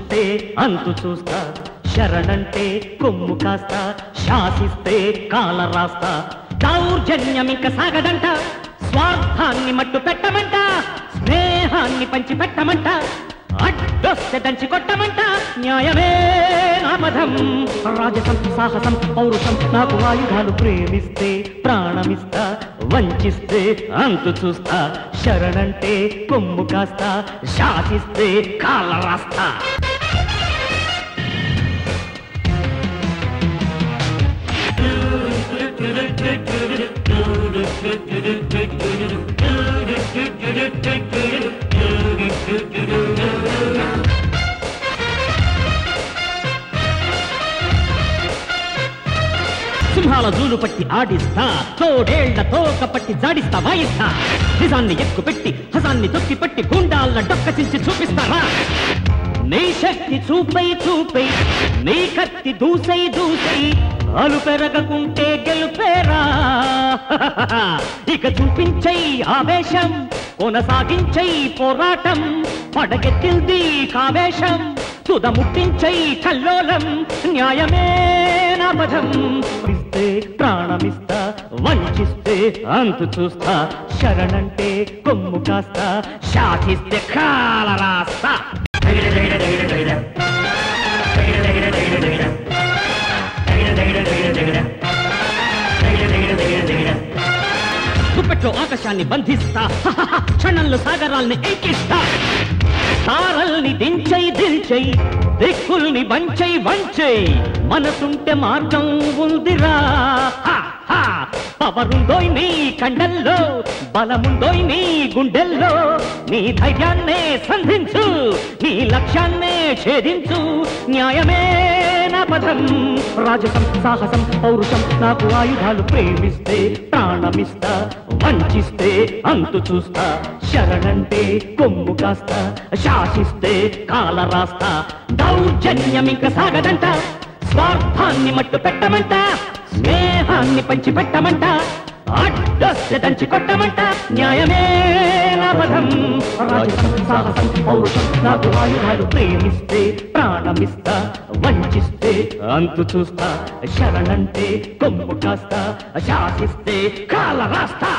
వంచిస్తే అంతు చూస్తా శరణంటే కొమ్ము కాస్తా శాసిస్తే కాల రాస్తా దౌర్జన్యం ఇంక సాగదంట స్వార్థాన్ని మట్టు పెట్టమంట స్నేహాన్ని పంచి పెట్టమంట అడ్డొస్తే దంచి కొట్టమంట న్యాయమే నామధం రాజసం సాహసం పౌరుషం నాకు ఆయుధాలు ప్రేమిస్తే ప్రాణమిస్తా వంచిస్తే అంతు చూస్తా శరణంటే కొమ్ము కాస్తా శాసిస్తే కాల రాస్తా సింహాల జూలు పట్టి ఆడిస్తా తోడేళ్ల తోక పట్టి జాడిస్తా వాయిస్తా నిజాన్ని ఎక్కుపెట్టి హసాన్ని తొక్కి పట్టి గుండాల డొక్కసించి చూపిస్తారా నీ శక్తి చూపై చూపై నీ కత్తి దూసై దూసై అలు పెరగకుంటే గెలుపేరా ఇక చూపించై ఆవేశం కొనసాగించై పోరాటం పడగెత్తింది కావేశం తుద ముట్టించై కల్లోలం న్యాయమే నామధం ఇస్తే ప్రాణమిస్తా వంచిస్తే అంతు చూస్తా శరణంటే కొమ్ము కాస్తా శాసిస్తే కాల రాస్తా గుప్పెట్లో ఆకాశాన్ని బంధిస్తా క్షణంలో సాగరాల్ని ఎక్కిస్తా తారల్ని దించై దించై దిక్కుల్ని వంచై వంచై మనసుంటే మార్గం ఉందిరా పవరుందోయ్ నీ కండల్లో బలముందోయ్ నీ గుండెల్లో నీ ధైర్యాన్నే సంధించు నీ లక్ష్యాన్నే ఛేదించు న్యాయమే నా పదం రాజసం సాహసం పౌరుషం నాకు ఆయుధాలు ప్రేమిస్తే ప్రాణమిస్తా వంచిస్తే అంతు చూస్తా శరణంటే కొమ్ము కాస్తా శాసిస్తే కాల రాస్తా దౌర్జన్యం ఇంక సాగదంట స్వార్థాన్ని మట్టు పెట్టమంట స్నేహాన్ని పంచి పెట్టమంట అడ్డొస్తే దంచి కొట్టమంట న్యాయమే నామధం రాజసం సాహసం పౌరుషం నాకు ఆయుధాలు ప్రేమిస్తే ప్రాణమిస్తా వంచిస్తే అంతు చూస్తా శరణంటే కొమ్ము కాస్తా శాసిస్తే కాల రాస్తా